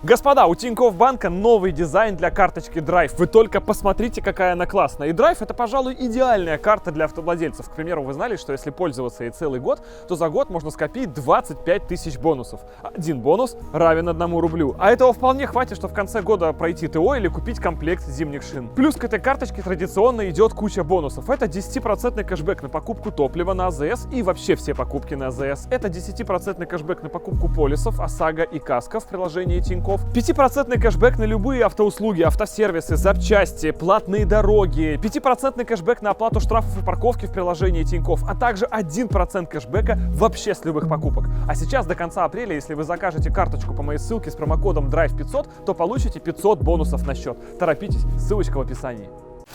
Господа, у Тинькофф Банка новый дизайн для карточки Драйв. Вы только посмотрите, какая она классная. И Драйв — это, пожалуй, идеальная карта для автовладельцев. К примеру, вы знали, что если пользоваться ей целый год, то за год можно скопить 25 тысяч бонусов. Один бонус равен 1 рублю. А этого вполне хватит, чтобы в конце года пройти ТО или купить комплект зимних шин. Плюс к этой карточке традиционно идет куча бонусов. Это 10% кэшбэк на покупку топлива на АЗС и вообще все покупки на АЗС. Это 10% кэшбэк на покупку полисов, ОСАГО и КАСКО в приложении Тинькофф. 5% кэшбэк на любые автоуслуги, автосервисы, запчасти, платные дороги. 5% кэшбэк на оплату штрафов и парковки в приложении Тинькофф, а также 1% кэшбэка вообще с любых покупок. А сейчас до конца апреля, если вы закажете карточку по моей ссылке с промокодом DRIVE500, то получите 500 бонусов на счет. Торопитесь, ссылочка в описании.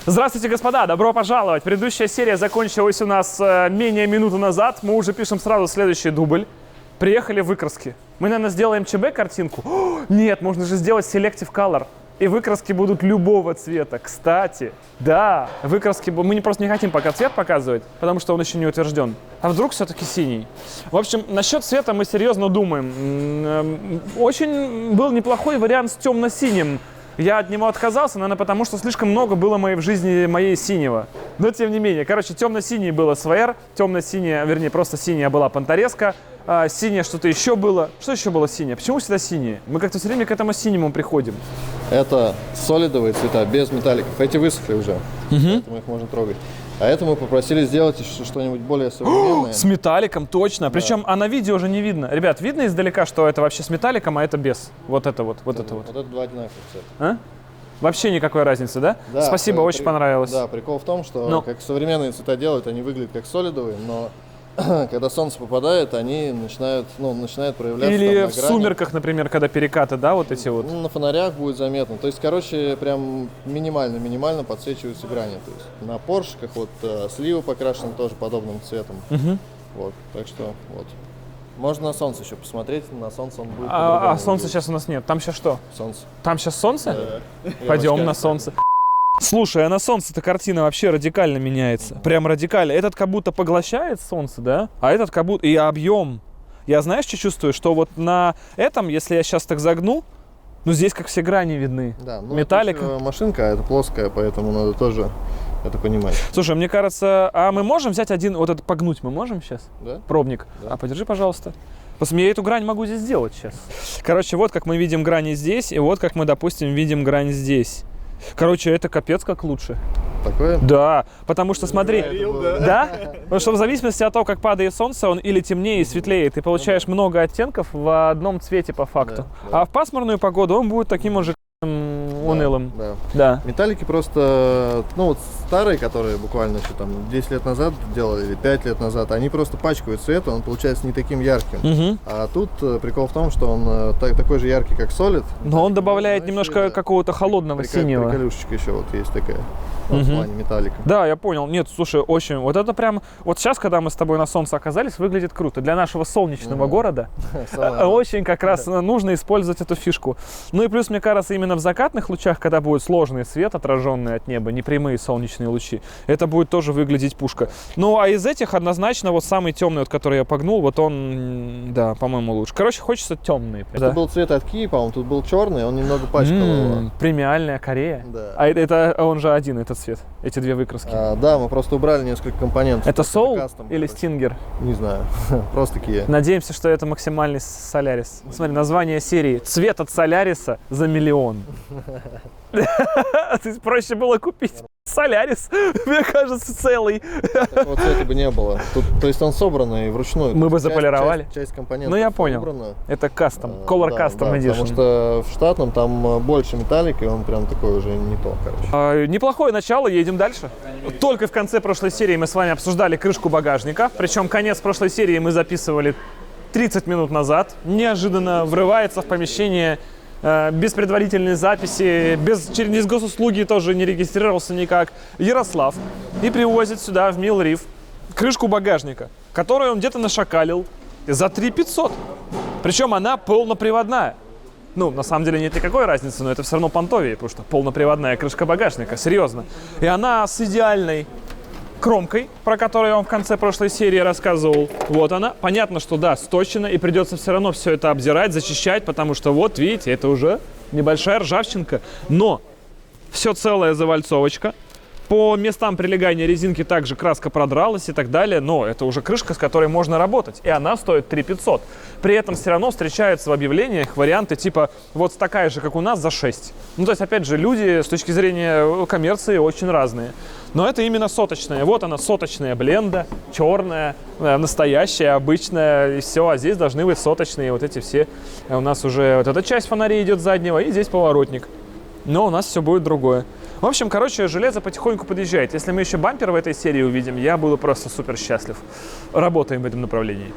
Здравствуйте, господа, добро пожаловать. Предыдущая серия закончилась у нас менее минуты назад. Мы уже пишем сразу следующий дубль. Приехали в выкраски. Мы, наверное, сделаем ЧБ картинку. Нет, можно же сделать Selective Color. И выкраски будут любого цвета. Кстати, да, выкраски... Мы просто не хотим пока цвет показывать, потому что он еще не утвержден. А вдруг все-таки синий? В общем, насчет цвета мы серьезно думаем. Очень был неплохой вариант с темно-синим. Я от него отказался, наверное, потому что слишком много было в жизни моей синего. Но тем не менее. Короче, темно-синий было СВР, темно-синяя, вернее, просто синяя была Пантареска, синее что-то еще было. Что еще было синее? Почему всегда синее? Мы как-то все время к этому синему приходим. Это солидовые цвета, без металликов. Эти высохли уже, поэтому их можно трогать. А это мы попросили сделать что-нибудь более современное. С металликом, точно. Да. Причем, а на видео уже не видно. Ребят, видно издалека, что это вообще с металликом, а это без. Вот это вот. Вот это два одинаковых цвета. А? Вообще никакой разницы, да? Да. Спасибо, очень понравилось. Да, прикол в том, что как современные цвета делают, они выглядят как солидовые, но когда солнце попадает, они начинают проявляться. Или там, в сумерках, например, когда перекаты, да, вот эти вот. На фонарях будет заметно. То есть, короче, прям минимально подсвечиваются грани. То есть на поршиках вот сливы покрашены тоже подобным цветом. Вот, так что вот. Можно на солнце еще посмотреть, на солнце он будет. А солнца сейчас у нас нет. Там сейчас что? Солнце. Там сейчас солнце? Да. Пойдем на солнце. Слушай, а на солнце-то картина вообще радикально меняется. Прям радикально. Этот как будто поглощает солнце, да? А этот как будто... И объем. Я знаешь, что чувствую? Что вот на этом, если я сейчас так загну, ну здесь как все грани видны. Да, ну металлик. Это машинка, а это плоская, поэтому надо тоже это понимать. Слушай, мне кажется, а мы можем взять один, вот это погнуть мы можем сейчас? Да. Пробник. Да. А подержи, пожалуйста. Я эту грань могу здесь сделать сейчас. Короче, вот как мы видим грани здесь, и вот как мы, допустим, видим грань здесь. Короче, это капец как лучше. Такое? Да, потому что смотри, да? Потому что в зависимости от того, как падает солнце, он или темнее, и светлее. Ты получаешь много оттенков в одном цвете по факту. Да. А в пасмурную погоду он будет таким уже унылым. Да. Металлики просто, вот старые, которые буквально еще там 10 лет назад делали, или 5 лет назад, они просто пачкают цвет, он получается не таким ярким. А тут прикол в том, что он такой же яркий, как Solid. Но он добавляет немножко какого-то холодного синего. Приколюшечка еще вот есть такая. В плане металлика. Да, я понял. Нет, слушай, очень. Вот это прям... Вот сейчас, когда мы с тобой на солнце оказались, выглядит круто. Для нашего солнечного города очень как раз нужно использовать эту фишку. Ну и плюс, мне кажется, именно в закатных лучах, когда будет сложный свет, отраженный от неба, непрямые солнечные лучи, это будет тоже выглядеть пушка. Ну, а из этих однозначно вот самый темный, вот, который я погнул, вот он, да, по-моему, лучше. Короче, хочется темный. Это был цвет от Kia, по-моему, тут был черный, он немного пачкал его. Премиальная Корея. Да. А это он же один, этот цвет, эти две выкраски. Да, мы просто убрали несколько компонентов. Это Soul или Stinger? Не знаю, просто Kia. Надеемся, что это максимальный Солярис. Смотри, название серии. Цвет от Соляриса за 1 миллион. Проще было купить Солярис, мне кажется, целый. Такого цвета бы не было. Тут, то есть он собранный вручную. Мы бы заполировали. Часть компонентов. Ну я понял. Собрана. Это кастом, Color Custom Edition. Потому что в штатном там больше металлики, он прям такой уже не то, короче. Неплохое начало, едем дальше. Только в конце прошлой серии мы с вами обсуждали крышку багажника. Причем конец прошлой серии мы записывали 30 минут назад. Неожиданно врывается в помещение без предварительной записи, через госуслуги тоже не регистрировался никак, Ярослав, и привозит сюда, в Милриф, крышку багажника, которую он где-то нашакалил за 3500. Причем она полноприводная. Ну, на самом деле нет никакой разницы, но это все равно понтовее, потому что полноприводная крышка багажника, серьезно. И она с идеальной кромкой, про которую я вам в конце прошлой серии рассказывал. Вот она. Понятно, что да, сточена, и придется все равно все это обдирать, зачищать, потому что вот, видите, это уже небольшая ржавчинка. Но все целая завальцовочка. По местам прилегания резинки также краска продралась и так далее, но это уже крышка, с которой можно работать, и она стоит 3500. При этом все равно встречаются в объявлениях варианты типа вот такая же, как у нас, за 6. Ну, то есть, опять же, люди с точки зрения коммерции очень разные. Но это именно соточная. Вот она, соточная бленда, черная, настоящая, обычная, и все. А здесь должны быть соточные вот эти все. У нас уже вот эта часть фонарей идет заднего, и здесь поворотник. Но у нас все будет другое. В общем, короче, железо потихоньку подъезжает. Если мы еще бампер в этой серии увидим, я буду просто супер счастлив. Работаем в этом направлении.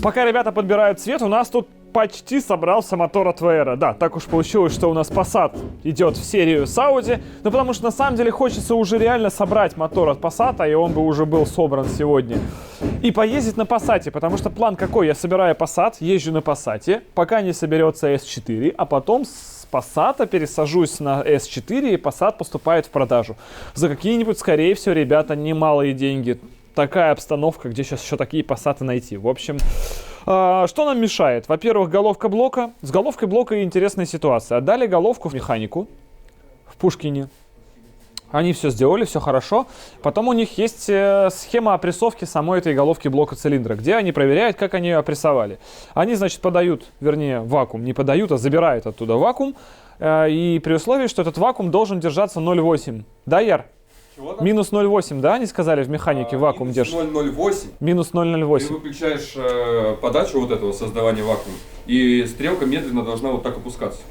Пока ребята подбирают цвет, у нас тут почти собрался мотор от VR. Да, так уж получилось, что у нас Passat идет в серию с Audi. Но потому что на самом деле хочется уже реально собрать мотор от Passat, и он бы уже был собран сегодня. И поездить на Passat, потому что план какой? Я собираю Passat, езжу на Passat, пока не соберется S4, а потом с Passat пересажусь на S4, и Passat поступает в продажу. За какие-нибудь, скорее всего, ребята, немалые деньги. Такая обстановка, где сейчас еще такие Passat найти. В общем, что нам мешает? Во-первых, головка блока. С головкой блока интересная ситуация. Отдали головку в механику в Пушкине. Они все сделали, все хорошо. Потом у них есть схема опрессовки самой этой головки блока цилиндра, где они проверяют, как они ее опрессовали. Они, значит, подают, вернее, вакуум. Не подают, а забирают оттуда вакуум. И при условии, что этот вакуум должен держаться 0,8. Да, Яр? Минус 0,8, да, они сказали в механике вакуум держит? Минус 0,08. Минус 0,08. Ты выключаешь подачу вот этого создавания вакуума, и стрелка медленно должна вот так опускаться.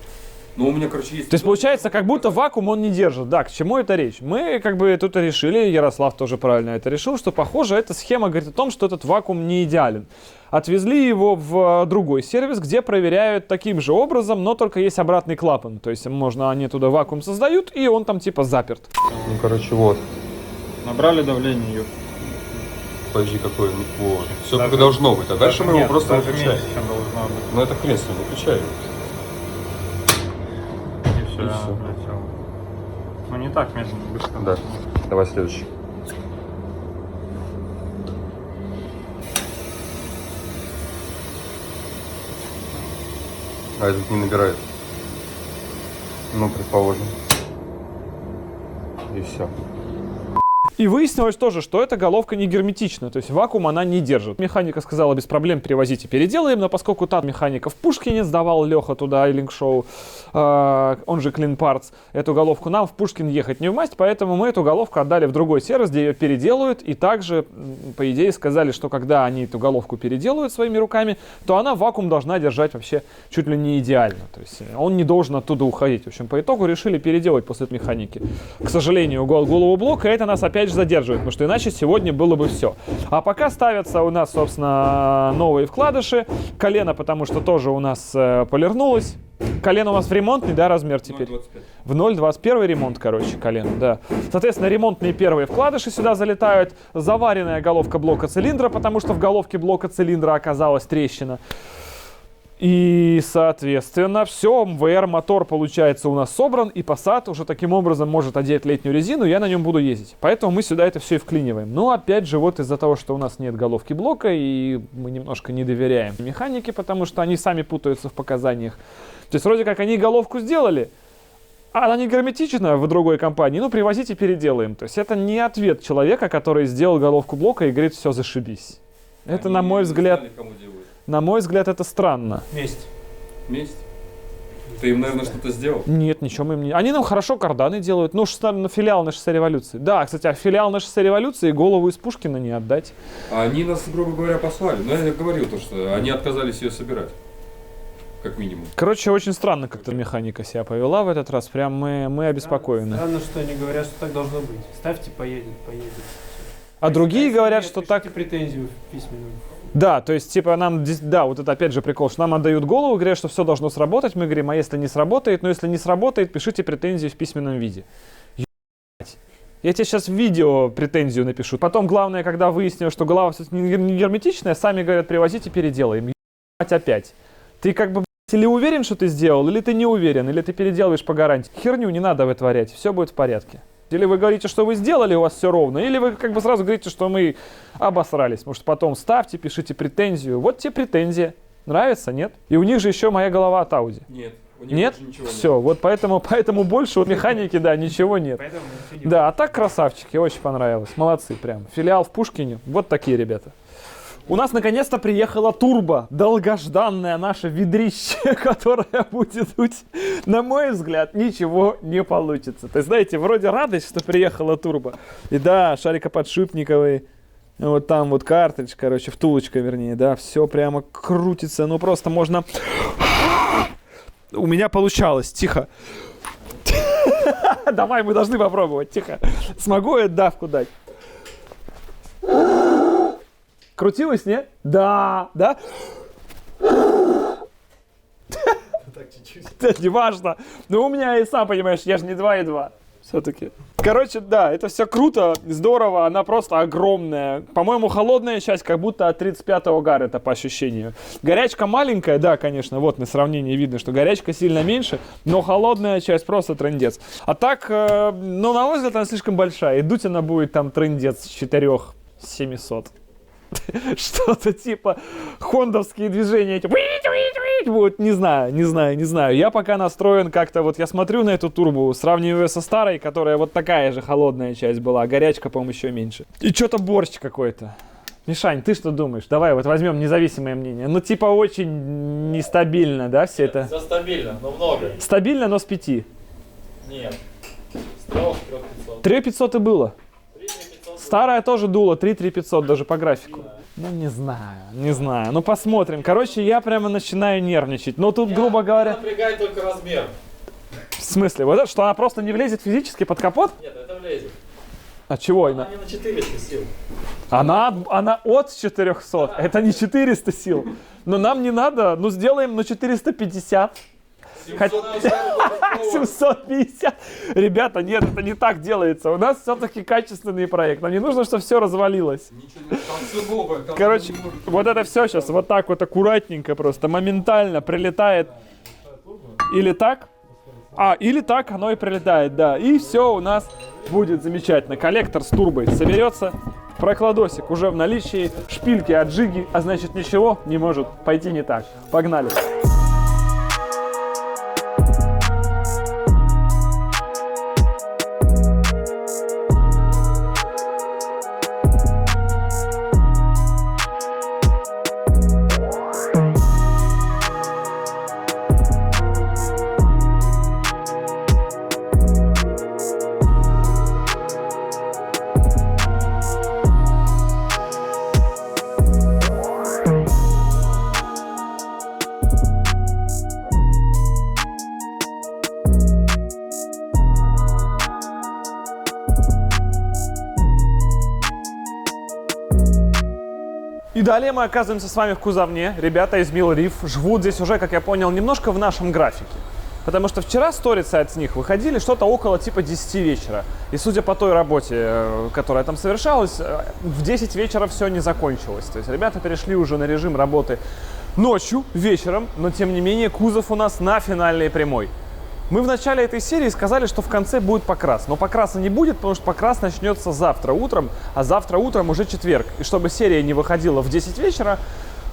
Но у меня, короче, есть... То есть получается, как будто вакуум он не держит. Да, к чему это речь? Мы как бы тут решили, Ярослав тоже правильно это решил, что, похоже, эта схема говорит о том, что этот вакуум не идеален. Отвезли его в другой сервис, где проверяют таким же образом, но только есть обратный клапан. То есть можно, они туда вакуум создают, и он там типа заперт. Ну, короче, вот. Набрали давление. Подожди, какой? Вот. Все как должно быть, а дальше мы его просто выключаем. Ну это хрен с ним, выключаем. И все. Ну не так медленно, быстро. Да. Давай следующий. А этот не набирает. Ну, предположим. И все. И выяснилось тоже, что эта головка не герметична, то есть вакуум она не держит. Механика сказала, без проблем перевозите, переделаем, но поскольку та механика в Пушкине сдавал Леха туда, Айлинг Шоу, он же Clean Parts, эту головку нам в Пушкин ехать не в масть, поэтому мы эту головку отдали в другой сервис, где ее переделают, и также, по идее, сказали, что когда они эту головку переделают своими руками, то она вакуум должна держать вообще чуть ли не идеально, то есть он не должен оттуда уходить. В общем, по итогу решили переделать после этой механики. К сожалению, голову блока, это нас опять задерживает, потому что иначе сегодня было бы все. А пока ставятся у нас, собственно, новые вкладыши. Колено, потому что тоже у нас полирнулось. Колено у нас в ремонтный, да, размер теперь? 0,25. В 0,21 ремонт, короче, колено, да. Соответственно, ремонтные первые вкладыши сюда залетают. Заваренная головка блока цилиндра, потому что в головке блока цилиндра оказалась трещина. И, соответственно, все, VR-мотор, получается, у нас собран, и Passat уже таким образом может одеть летнюю резину, и я на нем буду ездить. Поэтому мы сюда это все и вклиниваем. Но, опять же, вот из-за того, что у нас нет головки блока, и мы немножко не доверяем механике, потому что они сами путаются в показаниях. То есть, вроде как, они головку сделали, а она не герметична в другой компании, ну, привозите, переделаем. То есть, это не ответ человека, который сделал головку блока и говорит, все, зашибись. Это, на мой взгляд... Кому делают. На мой взгляд, это странно. Месть. Месть? Ты им, наверное, что-то сделал? Нет, ничего мы им не... Они нам хорошо карданы делают. Ну, на филиал на шоссе революции. Да, кстати, а филиал на шоссе революции голову из Пушкина не отдать. А они нас, грубо говоря, послали. Но я говорил то, что они отказались ее собирать. Как минимум. Короче, очень странно как-то механика себя повела в этот раз. Прям мы обеспокоены. Странно, что они говорят, что так должно быть. Ставьте, поедет. А другие говорят, что так... претензию письменную. Да, то есть, типа, нам, да, вот это опять же прикол, что нам отдают голову, говорят, что все должно сработать, мы говорим, а если не сработает, ну если не сработает, пишите претензии в письменном виде. Ебать. Я тебе сейчас в видео претензию напишу. Потом, главное, когда выясню, что голова все-таки не герметичная, сами говорят, привозите, переделаем. Ебать опять. Ты как бы, или уверен, что ты сделал, или ты не уверен, или ты переделаешь по гарантии. Херню не надо вытворять, все будет в порядке. Или вы говорите, что вы сделали, у вас все ровно, или вы как бы сразу говорите, что мы обосрались. Может, потом ставьте, пишите претензию. Вот тебе претензия. Нравится, нет? И у них же еще моя голова от Audi. Нет. У них Нет? ничего Все, нет. вот поэтому больше вот механики, да, ничего нет. Да, а так красавчики, очень понравилось. Молодцы прям. Филиал в Пушкине, вот такие ребята. У нас наконец-то приехала турбо, долгожданное наше ведрище, которое будет дуть. На мой взгляд, ничего не получится. То есть, знаете, вроде радость, что приехала турбо. И да, шарикоподшипниковый, вот там вот картридж, короче, втулочка вернее, да, все прямо крутится. Ну просто можно... У меня получалось, тихо. Давай, мы должны попробовать, тихо. Смогу я давку дать? Крутилось, не? Да, да? Так чуть-чуть. Не важно. Но у меня и сам понимаешь, я же не 2,2. Все-таки. Короче, да, это все круто, здорово, она просто огромная. По-моему, холодная часть как будто от 35-го Гаррета по ощущению. Горячка маленькая, да, конечно, вот на сравнении видно, что горячка сильно меньше, но холодная часть просто трындец. А так, ну, на мой взгляд, она слишком большая, и дуть она будет там трындец 4700. Что-то типа хондовские движения эти вот, не знаю. Я пока настроен как-то, вот я смотрю на эту турбу, сравниваю со старой, которая вот такая же холодная часть была, горячка, по-моему, еще меньше. И что-то борщ какой-то. Мишань, ты что думаешь? Давай вот возьмем независимое мнение. Ну типа очень нестабильно, да, все это? Все стабильно, но много. Стабильно, но с 5. Нет. С 3-500. 3500 и было. 3-500. Старая тоже дула, 3-3500 даже по графику. Ну, не знаю. Ну, посмотрим. Короче, я прямо начинаю нервничать. Но тут, грубо говоря... Напрягает только размер. В смысле? Вот это, что она просто не влезет физически под капот? Нет, это влезет. А чего Она она? не на 400 сил. Она от 400. Это не 400 сил. Но нам не надо. Ну, сделаем на 450. 750. Ребята, нет, это не так делается. У нас все-таки качественный проект. Нам не нужно, чтобы все развалилось. Короче, вот это все сейчас вот так вот аккуратненько просто, моментально прилетает. Или так. Или так оно и прилетает, да. И все у нас будет замечательно. Коллектор с турбой соберется. Прокладосик уже в наличии. Шпильки от Джиги. А значит, ничего не может пойти не так. Погнали. И далее мы оказываемся с вами в кузовне. Ребята из Mill Reef живут здесь уже, как я понял, немножко в нашем графике. Потому что вчера сторицы от них выходили что-то около типа 10 вечера. И судя по той работе, которая там совершалась, в 10 вечера все не закончилось. То есть ребята перешли уже на режим работы ночью, вечером, но тем не менее кузов у нас на финальной прямой. Мы в начале этой серии сказали, что в конце будет покрас. Но покраса не будет, потому что покрас начнется завтра утром, а завтра утром уже четверг. И чтобы серия не выходила в 10 вечера,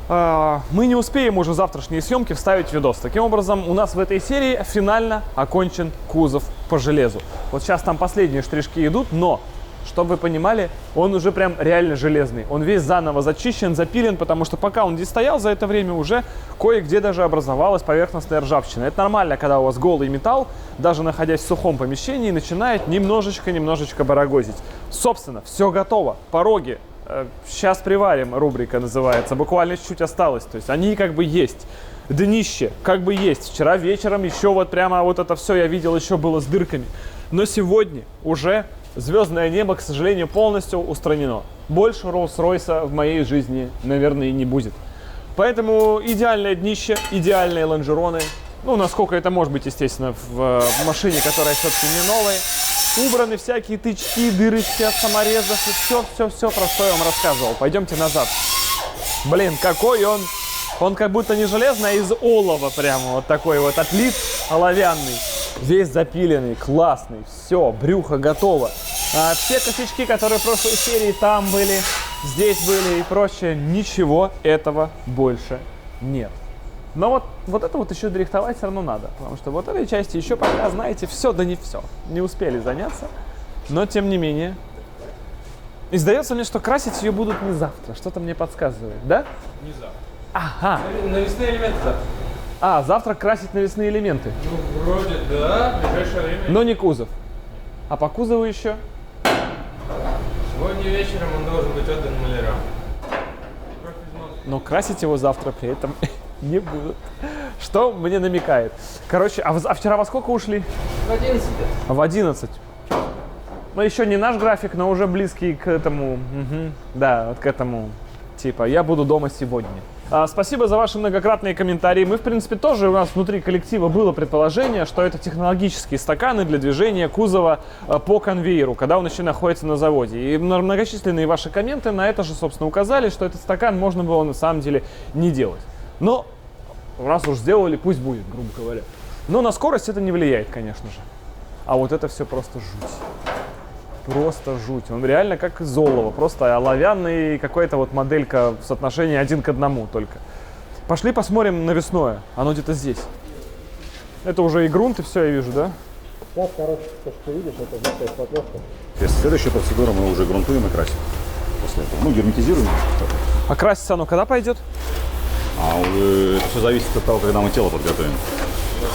мы не успеем уже завтрашние съемки вставить видос. Таким образом, у нас в этой серии финально окончен кузов по железу. Вот сейчас там последние штришки идут, но чтобы вы понимали, он уже прям реально железный. Он весь заново зачищен, запилен, потому что пока он здесь стоял, за это время уже кое-где даже образовалась поверхностная ржавчина. Это нормально, когда у вас голый металл, даже находясь в сухом помещении, начинает немножечко барагозить. Собственно, все готово. Пороги. Сейчас приварим, рубрика называется. Буквально чуть-чуть осталось. То есть они как бы есть. Днище как бы есть. Вчера вечером еще вот прямо вот это все я видел, еще было с дырками. Но сегодня уже звездное небо, к сожалению, полностью устранено. Больше Роллс-Ройса в моей жизни, наверное, и не будет. Поэтому идеальное днище, идеальные лонжероны. Ну, насколько это может быть, естественно, в машине, которая все-таки не новая. Убраны всякие тычки, дырочки от саморезов и все, про что я вам рассказывал. Пойдемте назад. Блин, какой он! Он как будто не железный, а из олова прямо вот такой вот отлит оловянный. Весь запиленный, классный, все, брюхо готово. А все косячки, которые в прошлой серии там были, здесь были и прочее, ничего этого больше нет. Но вот это вот еще дорихтовать все равно надо, потому что вот этой части еще пока, знаете, все, да не все. Не успели заняться, но тем не менее. И сдается мне, что красить ее будут не завтра, что-то мне подсказывает, да? Не завтра. Ага. Навесные элементы завтра. А, завтра красить навесные элементы. Ну, вроде да, в ближайшее время. Но не кузов. А по кузову еще? Сегодня вечером он должен быть отдан малярам. Но красить его завтра при этом не будут. Что мне намекает? Короче, а вчера во сколько ушли? В 11. В 11. Ну, еще не наш график, но уже близкий к этому. Угу. Да, вот к этому. Типа, я буду дома сегодня. Спасибо за ваши многократные комментарии. Мы, в принципе, тоже, у нас внутри коллектива было предположение, что это технологические стаканы для движения кузова по конвейеру, когда он еще находится на заводе. И многочисленные ваши комменты на это же, собственно, указали, что этот стакан можно было на самом деле не делать. Но раз уж сделали, пусть будет, грубо говоря. Но на скорость это не влияет, конечно же. А вот это все просто жуть. Просто жуть. Он реально как из олова. Просто оловянный, какая-то вот моделька в соотношении 1 к 1 только. Пошли посмотрим навесное. Оно где-то здесь. Это уже и грунт, и все, я вижу, да? Сейчас, короче, то, что ты видишь, это взятая подложка. Следующая процедура, мы уже грунтуем и красим. После этого. Ну, герметизируем. А краситься оно когда пойдет? Это все зависит от того, когда мы тело подготовим.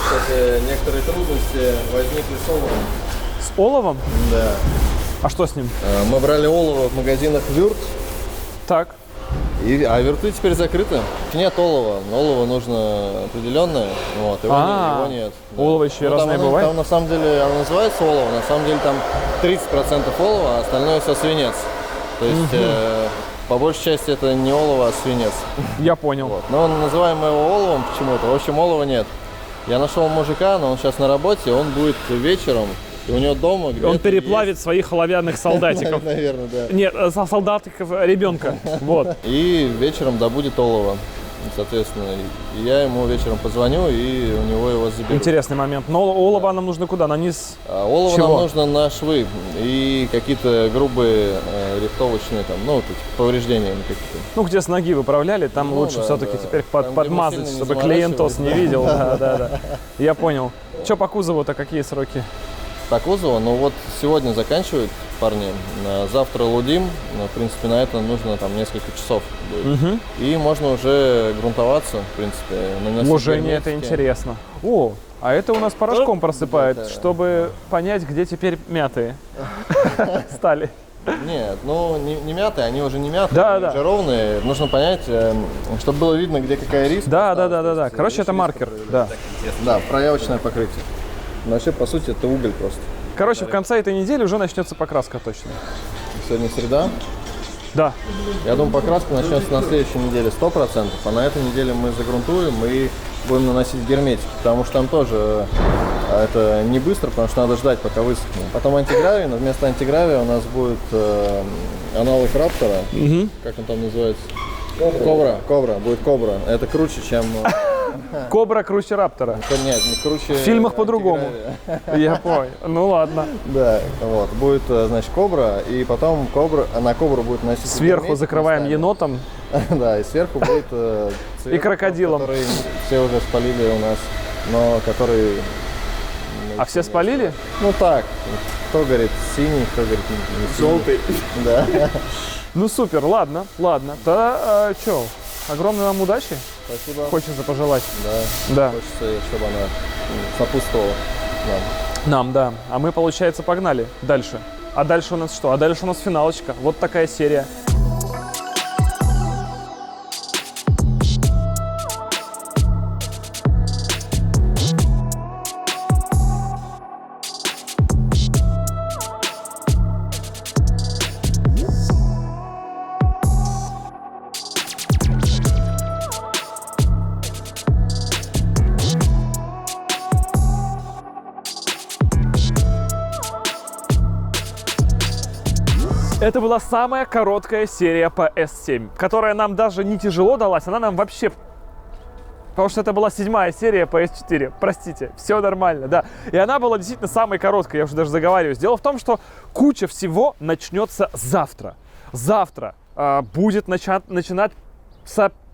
Кстати, некоторые трудности возникли с оловом. С оловом? Да. А что с ним? Мы брали олово в магазинах Вюрт, Так. а Вюрты теперь закрыты. Нет олова, но олово нужно определенное, вот, его нет. Да. Олово еще и Ну, разное бывает? Там на самом деле оно называется олово, на самом деле там 30% олова, а остальное все свинец. То есть по большей части это не олово, а свинец. Я понял. Вот. Но называем мы его оловом почему-то, в общем олова нет. Я нашел мужика, но он сейчас на работе, он будет вечером. И у него дома Он переплавит своих оловянных солдатиков. Наверное, да. Нет, солдатиков ребенка. Вот. И вечером добудет олово, соответственно. И я ему вечером позвоню, и у него его заберут. Интересный момент. Но олово нам нужно куда? На низ? А олово чего? нам нужно на швы и какие-то грубые рихтовочные там, ну, вот эти повреждения какие-то. Ну, где с ноги выправляли, там Ну, лучше да, все-таки да. теперь Там, где мы подмазать, сильно не чтобы клиентос не заморачивались, видел. Да. Я понял. Что по кузову-то, какие сроки? По кузову, ну вот сегодня заканчивают парни, завтра лудим, в принципе на это нужно там несколько часов будет. И можно уже грунтоваться, в принципе. Вложение, это интересно. О, а это у нас порошком просыпает, да. чтобы понять, где теперь мятые стали. Нет, ну не мятые, они уже не мятые, Да, они да. уже ровные. Нужно понять, чтобы было видно, где какая риска. Да. Короче, это маркер. Да. Да, проявочное покрытие. Вообще, по сути, это уголь просто. Короче, в конце этой недели уже начнется покраска точно. Сегодня среда. Да. Я думаю, покраска начнется на следующей неделе 100%, а на этой неделе мы загрунтуем и будем наносить герметик, потому что там тоже это не быстро, потому что надо ждать, пока высохнет. Потом антигравий, но вместо антигравия у нас будет аналог Раптора. Как он там называется? Кобра. Будет Кобра. Это круче, чем... Кобра круче Раптора. Нет, не круче... В фильмах по-другому. Я понял. Ну ладно. Да, вот. Будет, значит, Кобра, и потом на Кобру будет носить... Сверху герметик закрываем местами. енотом. Да, и сверху будет цвет, И крокодилом. который все уже спалили у нас, но который А все спалили? Ну так, кто говорит синий, кто говорит не синий. Желтый. Да. Ну супер, ладно, ладно. Да, чё, огромной вам удачи. Спасибо. Хочется пожелать. Да. Да. Хочется, чтобы она сопутствовала нам. Нам, да. А мы, получается, погнали дальше. А дальше у нас что? А дальше у нас финалочка. Вот такая серия. Это была самая короткая серия по S7, которая нам даже не тяжело далась, она нам вообще... Потому что это была 7-я серия по S4, простите, все нормально, да. И она была действительно самой короткой, я уже даже заговариваюсь. Дело в том, что куча всего начнется завтра. Завтра будет начинать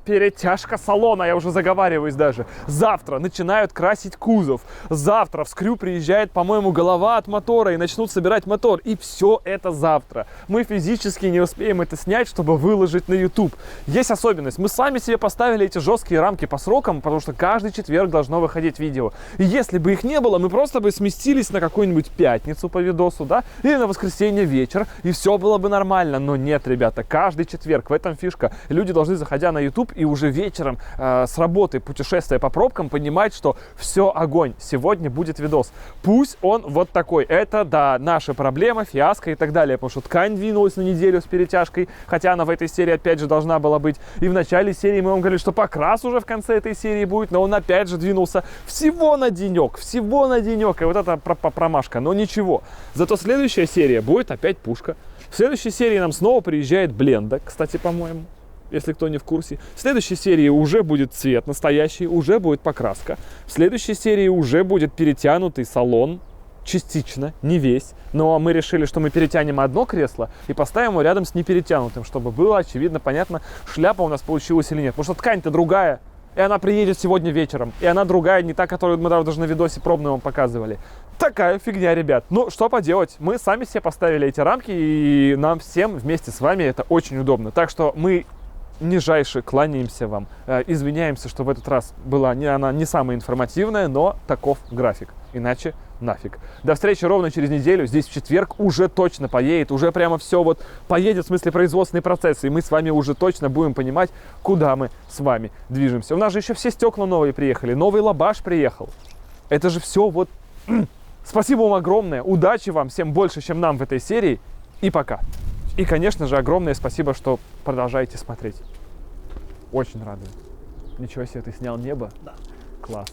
перетяжка салона, я уже заговариваюсь даже. Завтра начинают красить кузов. Завтра в Скрю приезжает, по-моему, голова от мотора и начнут собирать мотор. И все это завтра. Мы физически не успеем это снять, чтобы выложить на YouTube. Есть особенность. Мы сами себе поставили эти жесткие рамки по срокам, потому что каждый четверг должно выходить видео. И если бы их не было, мы просто бы сместились на какую-нибудь пятницу по видосу, да, или на воскресенье вечер, и все было бы нормально. Но нет, ребята, каждый четверг, в этом фишка. Люди должны, заходя на YouTube, и уже вечером с работы, путешествуя по пробкам, понимать, что все, огонь, сегодня будет видос. Пусть он вот такой. Это, да, наша проблема, фиаско и так далее, потому что ткань двинулась на неделю с перетяжкой, хотя она в этой серии опять же должна была быть. И в начале серии мы вам говорили, что покрас уже в конце этой серии будет, но он опять же двинулся всего на денек, и вот это промашка, но ничего. Зато следующая серия будет опять пушка. В следующей серии нам снова приезжает Бленда, кстати, по-моему, если кто не в курсе. В следующей серии уже будет цвет настоящий, уже будет покраска. В следующей серии уже будет перетянутый салон, частично, не весь. Но мы решили, что мы перетянем одно кресло и поставим его рядом с неперетянутым, чтобы было очевидно, понятно, шляпа у нас получилась или нет. Потому что ткань-то другая, и она приедет сегодня вечером. И она другая, не та, которую мы даже на видосе пробную вам показывали. Такая фигня, ребят. Ну, что поделать. Мы сами себе поставили эти рамки, и нам всем вместе с вами это очень удобно. Так что мы нижайше кланяемся вам. Извиняемся, что в этот раз была она не самая информативная, но таков график. Иначе нафиг. До встречи ровно через неделю. Здесь в четверг уже точно поедет. Уже прямо все вот поедет, в смысле производственные процессы. И мы с вами уже точно будем понимать, куда мы с вами движемся. У нас же еще все стекла новые приехали. Новый лабаш приехал. Это же все вот... Спасибо вам огромное. Удачи вам всем больше, чем нам в этой серии. И пока. И, конечно же, огромное спасибо, что продолжаете смотреть. Очень радует. Ничего себе, ты снял небо? Да. Класс.